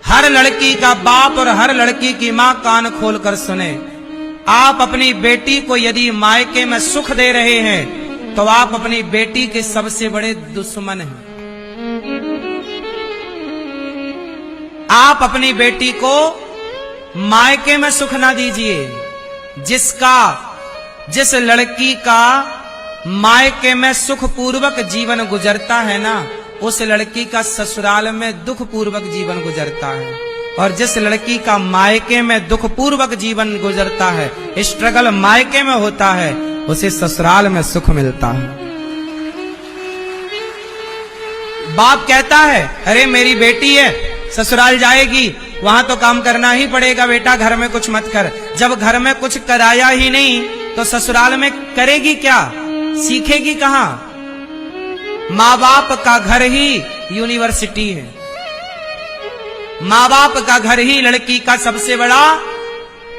हर लड़की का बाप और हर लड़की की मां कान खोल कर सुने। आप अपनी बेटी को यदि मायके में सुख दे रहे हैं तो आप अपनी बेटी के सबसे बड़े दुश्मन हैं। आप अपनी बेटी को मायके में सुख ना दीजिए। जिस लड़की का मायके में सुख पूर्वक जीवन गुजरता है ना, उस लड़की का ससुराल में दुख पूर्वक जीवन गुजरता है। और जिस लड़की का मायके में दुख पूर्वक जीवन गुजरता है, स्ट्रगल मायके में होता है, उसे ससुराल में सुख मिलता है। बाप कहता है अरे मेरी बेटी है, ससुराल जाएगी, वहां तो काम करना ही पड़ेगा बेटा, घर में कुछ मत कर। जब घर में कुछ कराया ही नहीं तो ससुराल में करेगी क्या, सीखेगी कहां? माँ बाप का घर ही यूनिवर्सिटी है। माँ बाप का घर ही लड़की का सबसे बड़ा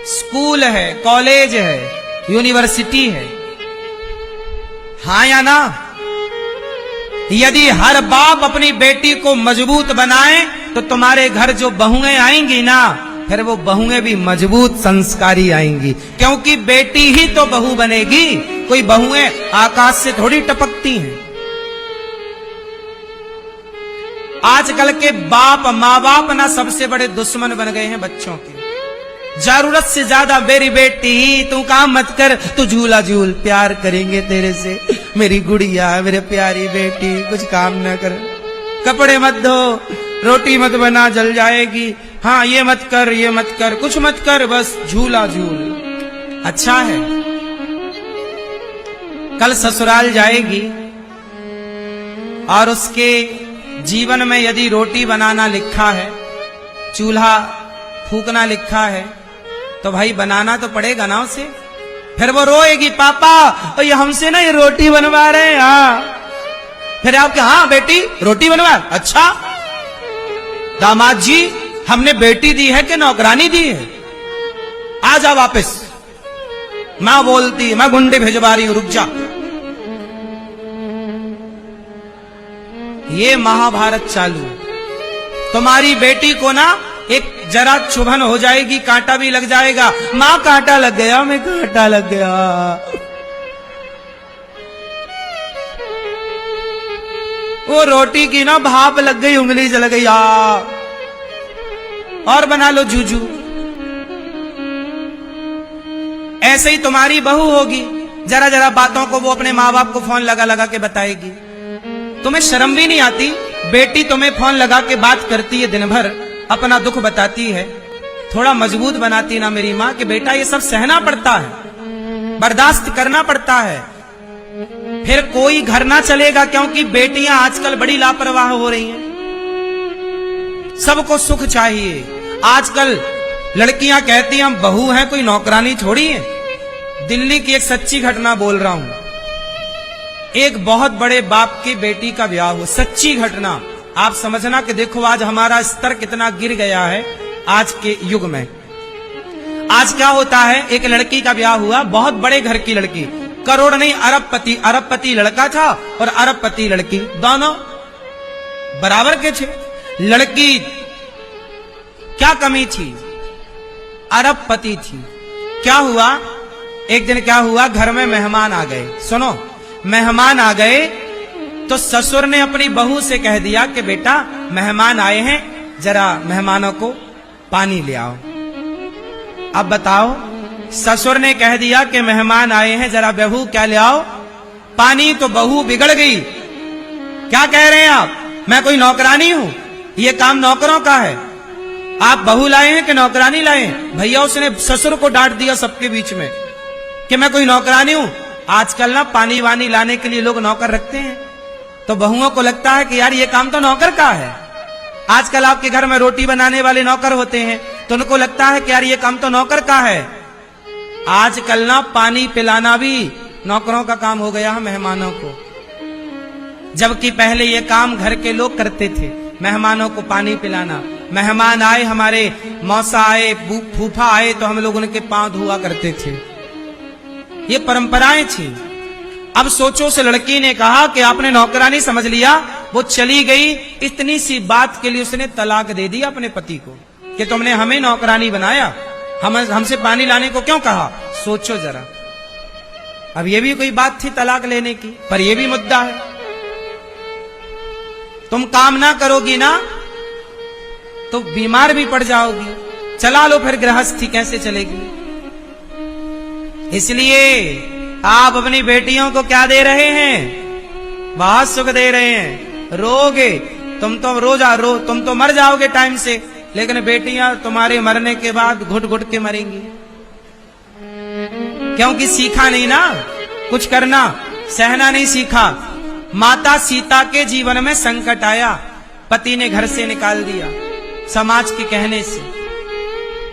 स्कूल है, कॉलेज है, यूनिवर्सिटी है। हाँ या ना? यदि हर बाप अपनी बेटी को मजबूत बनाए तो तुम्हारे घर जो बहुएं आएंगी ना, फिर वो बहुएं भी मजबूत संस्कारी आएंगी, क्योंकि बेटी ही तो बहू बनेगी। कोई बहुएं आकाश से थोड़ी टपकती हैं। आजकल के बाप माँ बाप ना सबसे बड़े दुश्मन बन गए हैं बच्चों के। जरूरत से ज्यादा मेरी बेटी तू काम मत कर, तू झूला झूल, प्यार करेंगे तेरे से, मेरी गुड़िया मेरे प्यारी बेटी, कुछ काम न कर, कपड़े मत धो, रोटी मत बना जल जाएगी, हाँ ये मत कर ये मत कर, कुछ मत कर, बस झूला झूल। अच्छा है, कल ससुराल जाएगी और उसके जीवन में यदि रोटी बनाना लिखा है, चूल्हा फूकना लिखा है, तो भाई बनाना तो पड़ेगा ना उसे। फिर वो रोएगी पापा और ये हमसे ना ये रोटी बनवा रहे हैं। हाँ, फिर आपके हाँ बेटी रोटी बनवा, अच्छा दामाद जी हमने बेटी दी है कि नौकरानी दी है, आ जा वापस। मां बोलती मैं गुंडे भिजवा रही हूं, रुक जा। ये महाभारत चालू। तुम्हारी बेटी को ना एक जरा चुभन हो जाएगी, कांटा भी लग जाएगा, मां कांटा लग गया, मैं कांटा लग गया। वो रोटी की ना भाप लग गई, उंगली जल गई, और बना लो जूजू। ऐसे ही तुम्हारी बहू होगी, जरा जरा बातों को वो अपने माँ बाप को फोन लगा लगा के बताएगी। तुम्हें शर्म भी नहीं आती? बेटी तुम्हें फोन लगा के बात करती है, दिन भर अपना दुख बताती है, थोड़ा मजबूत बनाती ना मेरी माँ कि बेटा ये सब सहना पड़ता है, बर्दाश्त करना पड़ता है। फिर कोई घर ना चलेगा, क्योंकि बेटियां आजकल बड़ी लापरवाह हो रही हैं। सबको सुख चाहिए। आजकल लड़कियां कहती हैं हम बहू हैं, कोई नौकरानी थोड़ी है। दिल्ली की एक सच्ची घटना बोल रहा हूं। एक बहुत बड़े बाप की बेटी का ब्याह हुआ, सच्ची घटना। आप समझना कि देखो आज हमारा स्तर कितना गिर गया है आज के युग में। आज क्या होता है, एक लड़की का ब्याह हुआ, बहुत बड़े घर की लड़की, करोड़ नहीं अरबपति, अरबपति लड़का था और अरबपति लड़की, दोनों बराबर के थे। लड़की क्या कमी थी, अरबपति थी। क्या हुआ, एक दिन क्या हुआ, घर में मेहमान आ गए। सुनो, मेहमान आ गए तो ससुर ने अपनी बहू से कह दिया कि बेटा मेहमान आए हैं, जरा मेहमानों को पानी ले आओ। अब बताओ, ससुर ने कह दिया कि मेहमान आए हैं, जरा बहू क्या ले आओ, पानी। तो बहू बिगड़ गई। क्या कह रहे हैं आप, मैं कोई नौकरानी हूं? ये काम नौकरों का है। आप बहू लाए हैं कि नौकरानी लाए हैं? भैया उसने ससुर को डांट दिया सबके बीच में कि मैं कोई नौकरानी हूं। आजकल ना पानी वानी लाने के लिए लोग नौकर रखते हैं, तो बहुओं को लगता है कि यार ये काम तो नौकर का है। आजकल आपके घर में रोटी बनाने वाले नौकर होते हैं, तो उनको लगता है कि यार ये काम तो नौकर का है। आजकल ना पानी पिलाना भी नौकरों का काम हो गया है मेहमानों को, जबकि पहले ये काम घर के लोग करते थे, मेहमानों को पानी पिलाना। मेहमान आए, हमारे मौसा आए, फूफा आए, तो हम लोग उनके पांव धुआ करते थे। ये परंपराएं थी। अब सोचो, उस लड़की ने कहा कि आपने नौकरानी समझ लिया, वो चली गई, इतनी सी बात के लिए उसने तलाक दे दी अपने पति को कि तुमने हमें नौकरानी बनाया, हमसे पानी लाने को क्यों कहा। सोचो जरा, अब ये भी कोई बात थी तलाक लेने की, पर ये भी मुद्दा है। तुम काम ना करोगी ना तो बीमार भी पड़ जाओगी, चला लो फिर गृहस्थी कैसे चलेगी। इसलिए आप अपनी बेटियों को क्या दे रहे हैं, बहुत सुख दे रहे हैं। रोगे तुम तो मर जाओगे टाइम से, लेकिन बेटियां तुम्हारे मरने के बाद घुट घुट के मरेंगी, क्योंकि सीखा नहीं ना कुछ करना, सहना नहीं सीखा। माता सीता के जीवन में संकट आया, पति ने घर से निकाल दिया समाज के कहने से।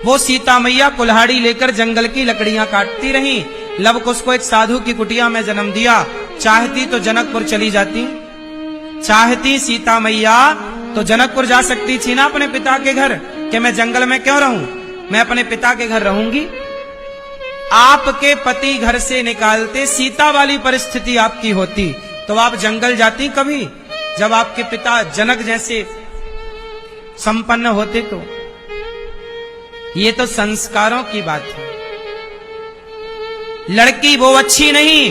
वो सीता मैया कुल्हाड़ी लेकर जंगल की लकड़ियां काटती रहीं। लव कुश को एक साधु की कुटिया में जन्म दिया। चाहती तो जनकपुर चली जाती, चाहती सीता मैया तो जनकपुर जा सकती थी ना अपने पिता के घर, कि मैं जंगल में क्यों रहूं, मैं अपने पिता के घर रहूंगी। आपके पति घर से निकालते, सीता वाली परिस्थिति आपकी होती तो आप जंगल जाती कभी, जब आपके पिता जनक जैसे संपन्न होते तो। ये तो संस्कारों की बात है। लड़की वो अच्छी नहीं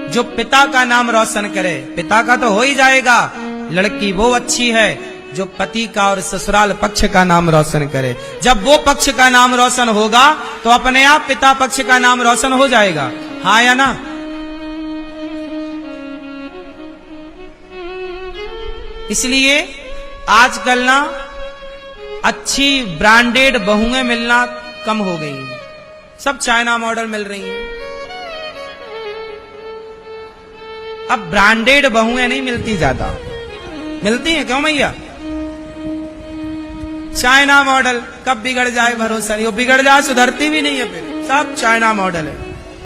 जो पिता का नाम रोशन करे, पिता का तो हो ही जाएगा। लड़की वो अच्छी है जो पति का और ससुराल पक्ष का नाम रोशन करे। जब वो पक्ष का नाम रोशन होगा तो अपने आप पिता पक्ष का नाम रोशन हो जाएगा, हाँ या ना। इसलिए आजकल ना अच्छी ब्रांडेड बहुएं मिलना कम हो गई हैं, सब चाइना मॉडल मिल रही हैं। अब ब्रांडेड बहुएं नहीं मिलती, ज्यादा मिलती हैं क्यों भैया, चाइना मॉडल। कब बिगड़ जाए भरोसा नहीं, वो बिगड़ जाए सुधरती भी नहीं है, फिर सब चाइना मॉडल है।